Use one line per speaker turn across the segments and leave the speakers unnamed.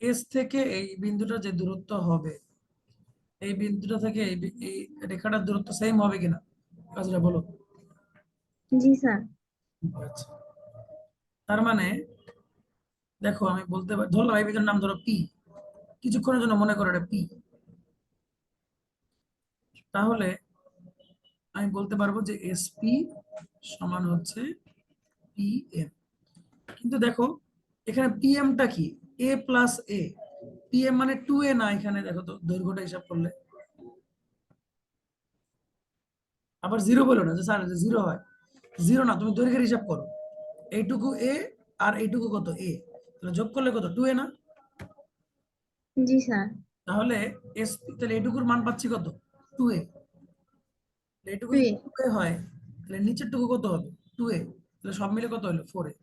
S থেকে এই বিন্দুটা যে দূরত্ব হবে, এই বিন্দুটা থেকে এই রেখাটার দূরত্ব সেম হবে কিনা, কাজটা বলো।
জি স্যার।
আচ্ছা, তার মানে দেখো আমি বলতে পারি, ধরলাম এই বিন্দুর নাম ধরো পি, কিছুক্ষণের জন্য মনে করো এটা পি, তাহলে আমি বলতে পারবো যে এসপি সমান হচ্ছে পি এম। কিন্তু দেখো এখানে পিএমটা কি, এ প্লাস এ, পিএম মানে 2a না, এখানে দেখো তো দৈর্ঘ্যটা হিসাব করলে আবার জিরো বলো না যে স্যার জিরো হয়, জিরো না, তুমি দৈর্ঘ্যের হিসাব করো, এইটুকু এ আর এইটুকু কত এ, তাহলে যোগ করলে কত 2a না।
জি স্যার।
তাহলে এসপি, তাহলে এইটুকুর মান পাচ্ছি কত 2a, এইটুকু
টু
যদি
এ।
2a হয় তাহলে নিচের টুকু কত হবে 2a, তাহলে সব মিলে কত হলো 4a।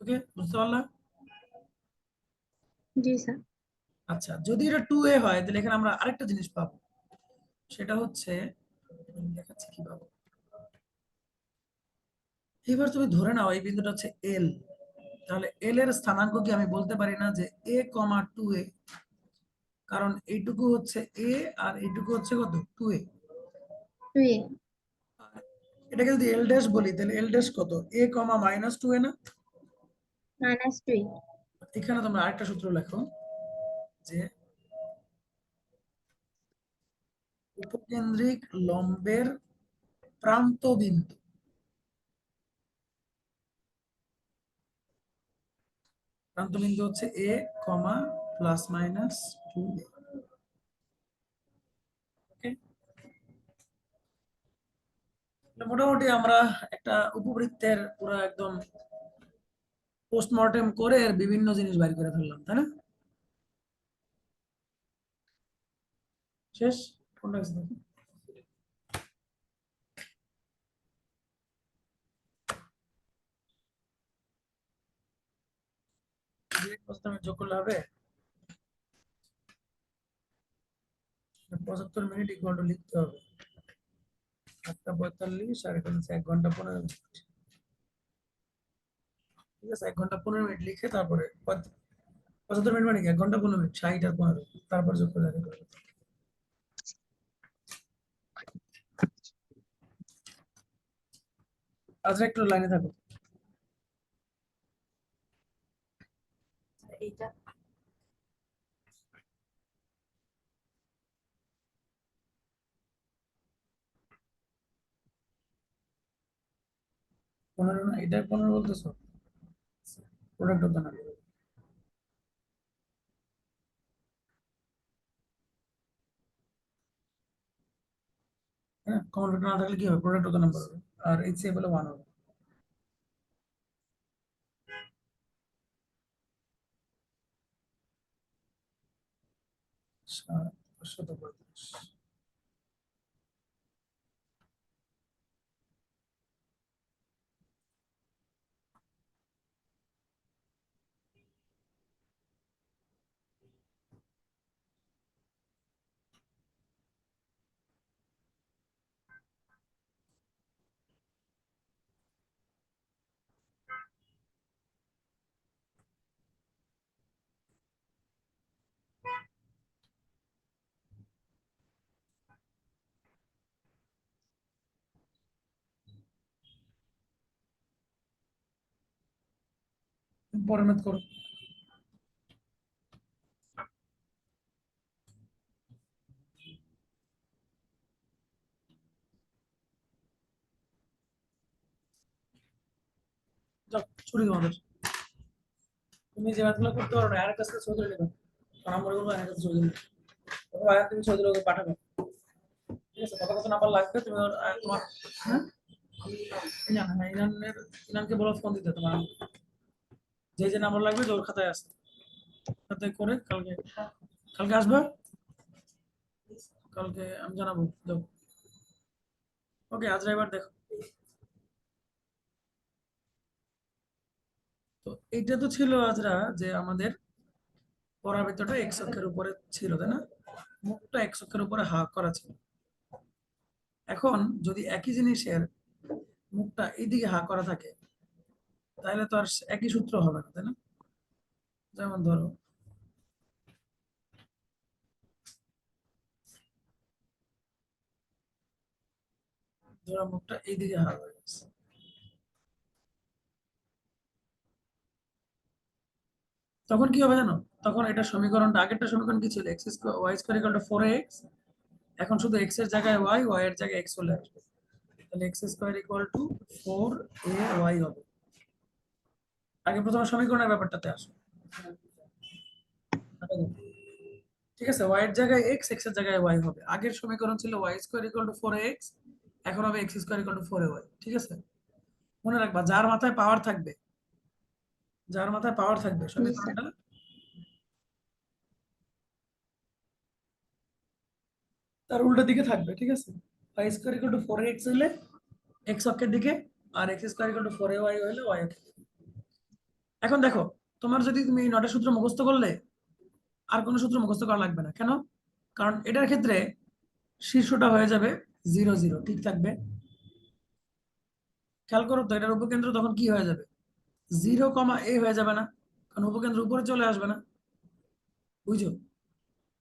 ওকে, বুঝতে পারলাম।
জি স্যার।
আচ্ছা, যদি এটা 2a হয় তাহলে এখানে আমরা আরেকটা জিনিস পাবো, সেটা হচ্ছে আমি দেখাচ্ছি কি পাবো। এবার তুমি ধরে নাও এই বিন্দুটা হচ্ছে এল, তাহলে এল এর স্থানাঙ্ক কি আমি বলতে পারি না যে এ কমা 2a, কারণ এইটুকু হচ্ছে এ আর এইটুকু হচ্ছে কত 2a।
টু এ।
এটাকে যদি এল ড্যাশ বলি তাহলে এল ড্যাশ কত এ কমা মাইনাস 2a না।
মাইনাস টু এ।
এখানে তোমরা আরেকটা সূত্র লেখো যে উপকেন্দ্রিক লম্বের প্রান্ত বিন্দু, প্রান্ত বিন্দু হচ্ছে এ কমা প্লাস মাইনাস 2a। ওকে, মোটামুটি আমরা একটা উপবৃত্তের পুরো একদম পোস্টমর্টেম করে এর বিভিন্ন জিনিস বাইর করে ফেললাম, তাই না? শেষ, কোনটা আছে দেখি। ডিরেক্ট প্রশ্ন যোগ করলে হবে 75 মিনিট ইকুয়াল টু লিখতে হবে 8:45, আর এটা হচ্ছে 1 ঘন্টা 15 মিনিট। ঠিক আছে, 1 ঘন্টা 15 মিনিট লিখে তারপরে 75 মিনিট মানে কি 1 ঘন্টা 15 মিনিট, 60 আর 15, তারপর যোগ করে দেখা করবে। আচ্ছা, একটু লাইনে থাকো। এইটা 15 না, এটা 15 বলতেছো, প্রোডাক্ট হতো না। হ্যাঁ, কমন ফ্যাক্টর না থাকলে কি হবে, প্রোডাক্ট হতো নাম্বার হবে, আর এইচসিএফ হলো 1 হবে। 735। পরে ম্যাথ করো। যাও, ছুটি তোমাদের, তুমি যে ম্যাথগুলো করতে পারো না আর কাছে ছবি তুলে নেবে, কারণ আমরা বলবো আর কাছে ছবি তুলে নেবে, আর তুমি ছবি তুলে ওকে পাঠাবে। ঠিক আছে, কত কত নাম্বার লাগবে তুমি তোমার, হ্যাঁ ইনান, হ্যাঁ ইনানের, ইনানকে বলো ফোন দিতে তোমার, যে যে নাম্বার লাগবে যে ওর খাতায় আছে, খাতায় করে কালকে, কালকে আসবে, কালকে আমি জানাবো। যাও, ওকে, আজ এবার দেখো। তো এইটা তো ছিল আজরা যে আমাদের পরাবৃত্তটা এক্স অক্ষের উপরে ছিল, তাই না, মুখটা এক্স অক্ষের উপরে হা করা ছিল। এখন যদি একই জিনিসের মুখটা এইদিকে হা করা থাকে তাহলে তো আর একই সূত্র হবে না, তাই না? যেমন ধরো ধরো মুখটা এইদিকে হার হয়ে গেছে, তখন কি হবে জানো? তখন এটা সমীকরণটা, আগেরটা সমীকরণ কি ছিল? X square y square equal to 4x, এখন শুধু এক্স এর জায়গায় ওয়াই, ওয়াই এর জায়গায় এক্স চলে আসবে। তাহলে x square equal to 4ay হবে। আগে প্রথমে সমীকরণের ব্যাপারটাতে আসো। ঠিক আছে, ওয়াই এর জায়গায় এক্স, এক্স এর জায়গায় ওয়াই হবে। আগের সমীকরণ ছিল Y square equal to 4x, এখন হবে x square equal to 4ay। ঠিক আছে, মনে রাখবা যার মাথায় পাওয়ার থাকবে, যার মাথায় পাওয়ার থাকবে
জি স্যার।
সমীকরণটা তার উল্টো দিকে থাকবে। ঠিক আছে, Y square equal to 4x হলে এক্স অক্ষের দিকে, আর x square equal to 4ay হলে ওয়াই অক্ষের দিকে। এখন দেখো, তোমার যদি তুমি এই নটা সূত্র মুখস্থ করলে আর কোনো সূত্র মুখস্থ করা লাগবে না। কেন? কারণ এটার ক্ষেত্রে শীর্ষটা হয়ে যাবে 0 0, ঠিক থাকবে। খেয়াল করো তো, এটার উপকেন্দ্র তখন কি হয়ে যাবে? 0 কমা a হয়ে যাবে না? কারণ উপকেন্দ্র উপরে চলে আসবে না? বুঝছো?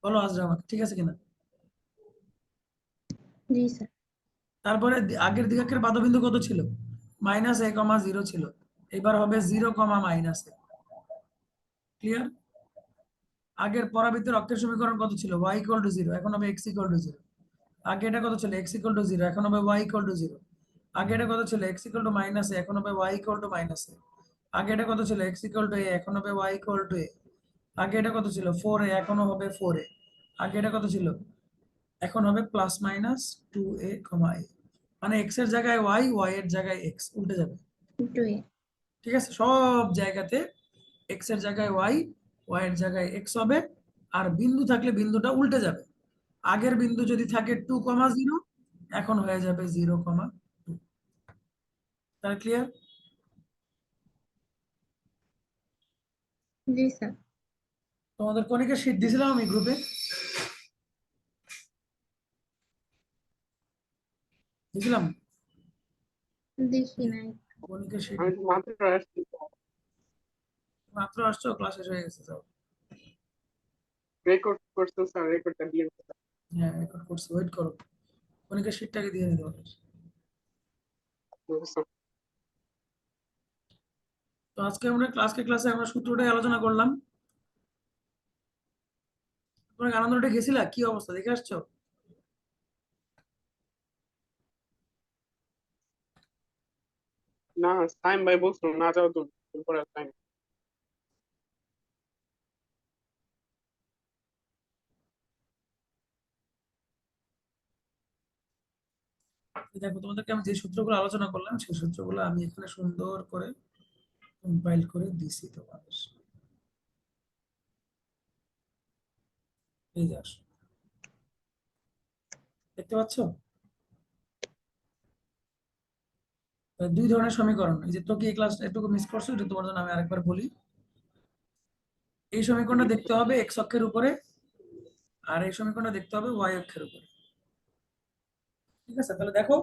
বলো আজরা আমাকে, ঠিক আছে কিনা?
জি স্যার।
তারপরে আগের দিকের বাধবিন্দু কত ছিল? -a, 0 ছিল। এবার হবে 0 কমা -a। ক্লিয়ার? আগের পরাবৃত্তের অক্ষের সমীকরণ কত ছিল? y ইকুয়াল টু 0, এখন হবে x ইকুয়াল টু 0। আগে এটা কত ছিল? x ইকুয়াল টু 0, এখন হবে y ইকুয়াল টু 0। আগে এটা কত ছিল? x ইকুয়াল টু -a, এখন হবে y ইকুয়াল টু -a। আগে এটা কত ছিল? x ইকুয়াল টু a, এখন হবে y ইকুয়াল টু a। আগে এটা কত ছিল? 4a, এখনো হবে 4a। আগে এটা কত ছিল? এখন হবে +-2a, a। মানে x এর জায়গায় y, y এর জায়গায় x উল্টে যাবে।
2a।
ঠিক আছে, সব জায়গাতে x এর জায়গায় y, y এর জায়গায় x হবে। আর বিন্দু থাকলে বিন্দুটা উল্টে যাবে। আগের বিন্দু যদি থাকে 2, 0, এখন হয়ে যাবে 0, 2। তাহলে ক্লিয়ার?
জি স্যার।
তোমাদের কনিকের শীট দিয়েছিলাম আমি গ্রুপে, দিয়েছিলাম
দেখি নাই।
কনিকের শীট।
আমি তো মাত্র আসছি।
মাত্র আসছো, ক্লাস শেষ হয়ে গেছে সব?
রেকর্ড করছো স্যার, রেকর্ডটা দিয়ে দিতে।
হ্যাঁ, রেকর্ড করছি, ওয়েট করো। কনিকের শীটটাকে দিয়ে দিতে হবে।
বুঝছো?
তো আজকে আমরা ক্লাসে আমরা সূত্রটাই আলোচনা করলাম। তোমরা আনন্দটা গেছিলা, কি অবস্থা দেখে আসছো?
না, সাইম ভাই বলছো না যাও তুমি পরে টাইম।
দেখো, তোমাদেরকে আমি যে সূত্রগুলো আলোচনা করলাম সেই সূত্রগুলো আমি এখানে সুন্দর করে কম্পাইল করে দিছি তোমাদের। এই যে আসো, দেখতে পাচ্ছ? দুই ধরনের সমীকরণ। এই যে তোকে এই ক্লাস এটুকু মিস করছো, এটা তোমার জন্য আমি আরেকবার বলি। এই সমীকরণটা দেখতে হবে এক্স অক্ষের উপরে, আর এই সমীকরণটা দেখতে হবে ওয়াই অক্ষের উপরে। ঠিক আছে, তাহলে দেখো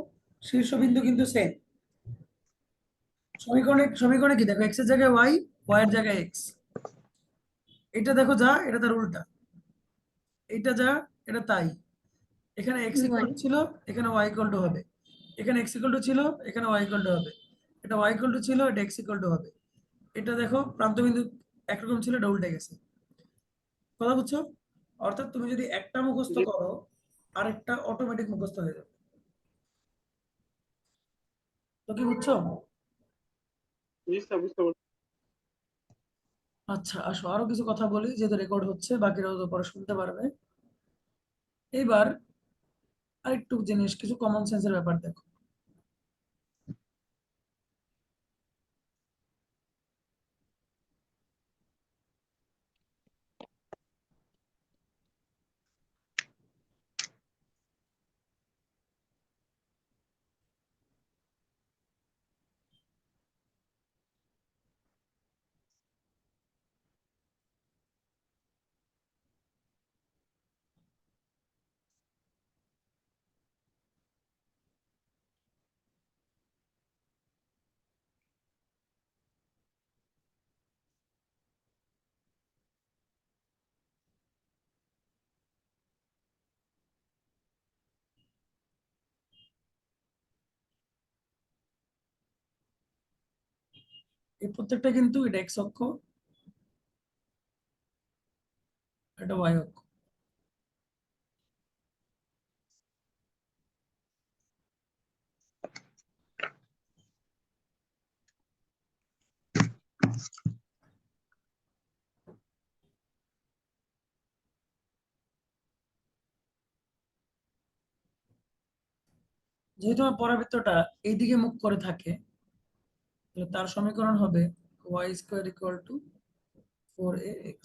শীর্ষবিন্দু কিন্তু সেম। সমীকরণে কি দেখো? এক্স এর জায়গায় ওয়াই, ওয়াই এর জায়গায় এক্স। এটা দেখো যা, এটা তার উল্টা। এটা যা, এটা তাই। এখানে এক্স ইকুয়াল
ওয়াই।
ছিল, এখানে ওয়াই ইকুয়াল টু হবে। এখানে এক্স ইকুয়াল টু ছিল, এখানে ওয়াই ইকুয়াল টু হবে। এটা ওয়াই ইকুয়াল টু ছিল, এটা এক্স ইকুয়াল টু হবে। এটা দেখো প্রান্তবিন্দু একরকম ছিল, এটা উল্টে গেছে। কথা বুঝছো? অর্থাৎ তুমি যদি একটা মুখস্থ
জি
করো, আরেকটা অটোমেটিক মুখস্থ হয়ে যাবে। তো কি বুঝছো?
জি স্যার, বুঝতে পারছি।
আচ্ছা আসো, আরো কিছু কথা বলি, যেহেতু রেকর্ড হচ্ছে, বাকিরাও তো পরে শুনতে পারবে। এইবার আরেকটু জিনিস, কিছু কমন সেন্সের ব্যাপার দেখো। এই প্রত্যেকটা কিন্তু এটা এক্স অক্ষ, এটা ওয়াই অক্ষ। যেহেতু আমার পরাবৃত্তটা এইদিকে মুখ করে থাকে, তাহলে তার সমীকরণ হবে y square equal to 4ax।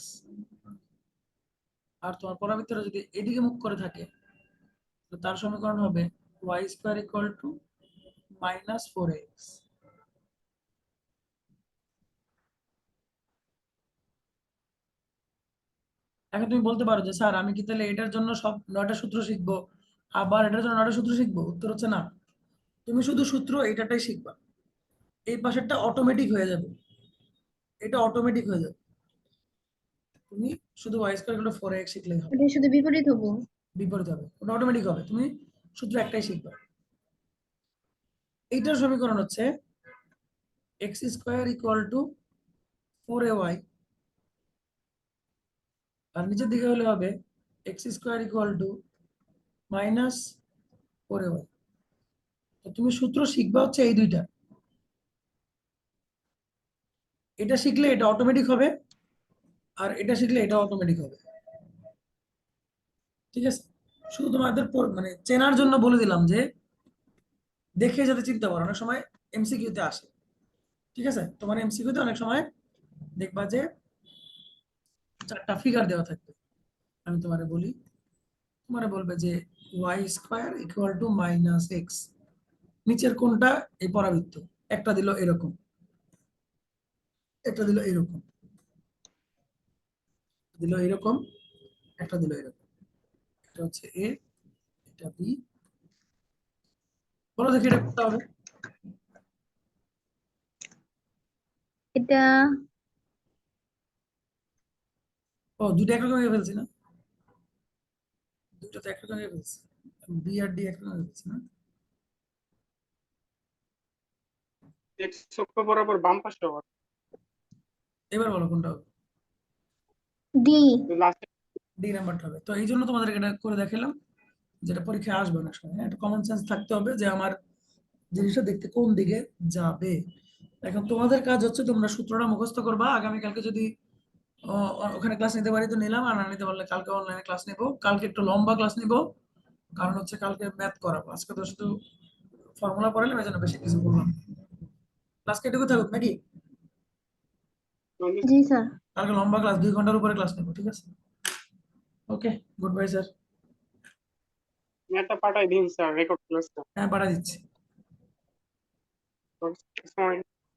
আর তোমার পরাবৃত্তটা যদি এদিকে মুখ করে থাকে, তো তার সমীকরণ হবে y square equal to -4ax। এখন তুমি বলতে পারো যে স্যার আমি কি তাহলে এটার জন্য সব 9টা সূত্র শিখবো, আবার এটার জন্য 9টা সূত্র শিখবো? উত্তর হচ্ছে না। তুমি শুধু সূত্র এইটাটাই শিখবা, এই পাশেরটা অটোমেটিক হয়ে যাবে, এটা অটোমেটিক হয়ে যাবে। তুমি শুধু y square equal to 4ax শিখলেই হবে।
ওটা শুধু বিপরীত হবো।
বিপরীত হবে, ওটা অটোমেটিক হবে, তুমি সূত্র একটাই শিখবা। এইটার সমীকরণ হচ্ছে x square equal to 4ay, আর নিচের দিকে হলে হবে x square equal to -4ay। তো তুমি সূত্র শিখবা হচ্ছে এই দুইটা, এটা শিখলে এটা অটোমেটিক হবে, আর এটা শিখলে এটা অটোমেটিক হবে। ঠিক আছে, শুধু তোমাদের মানে চেনার জন্য বলে দিলাম যে দেখে যাতে চিনতে পারো, অনেক সময় এমসিকিউতে আসে। ঠিক আছে, তোমার এমসিকিউতে অনেক সময় দেখবা যে 4টা ফিগার দেওয়া থাকবে। আমি তোমারে বলি, তোমারে বলবে যে y square equal to -x, নিচের কোনটা এই পরাবৃত্ত, একটা দিল এরকম, একটা দিল এরকম, দিল এরকম, একটা দিল এরকম। এটা হচ্ছে এ, এটা বি। বলো দেখি এটা কোনটা হবে?
এটা
ও, দুইটা একরকম হয়ে ফেলছি না? দুইটা তো একরকম হয়ে ফেলছি, বি আর ডি একরকম হয়ে ফেলছি না?
এক্স অক্ষ বরাবর বাম পাশে হবে।
এবার বলো কোনটা হবে?
ডি।
লাস্টে
ডি নাম্বারটা হবে। তো এই জন্য তোমাদেরকে এটা করে দেখালাম, যেটা পরীক্ষায় আসবে অনেক সময়। হ্যাঁ, একটা কমন সেন্স থাকতে হবে যে আমার জিনিসটা দেখতে কোন দিকে যাবে। এখন তোমাদের কাজ হচ্ছে তোমরা সূত্রটা মুখস্থ করবা। আগামীকালকে যদি ওখানে ক্লাস নিতে পারি তো নিলাম, আর না নিতে পারলে কালকে অনলাইনে ক্লাস নিবো। কালকে একটু লম্বা ক্লাস নিবো, কারণ হচ্ছে কালকে ম্যাথ করাবো। আজকে তো শুধু ফর্মুলা পড়ালাম, এই জন্য বেশি কিছু বললাম। ক্লাস কেটে থাকুক নাকি?
জি স্যার।
কালকে লম্বা ক্লাস, 2 ঘন্টার উপরে ক্লাস নেবো। ঠিক আছে, ওকে, গুড বাই স্যার।
ম্যাটটা পাঠাই দিন স্যার, রেকর্ড ক্লাসটা।
হ্যাঁ, পাঠা দিচ্ছি।
সময়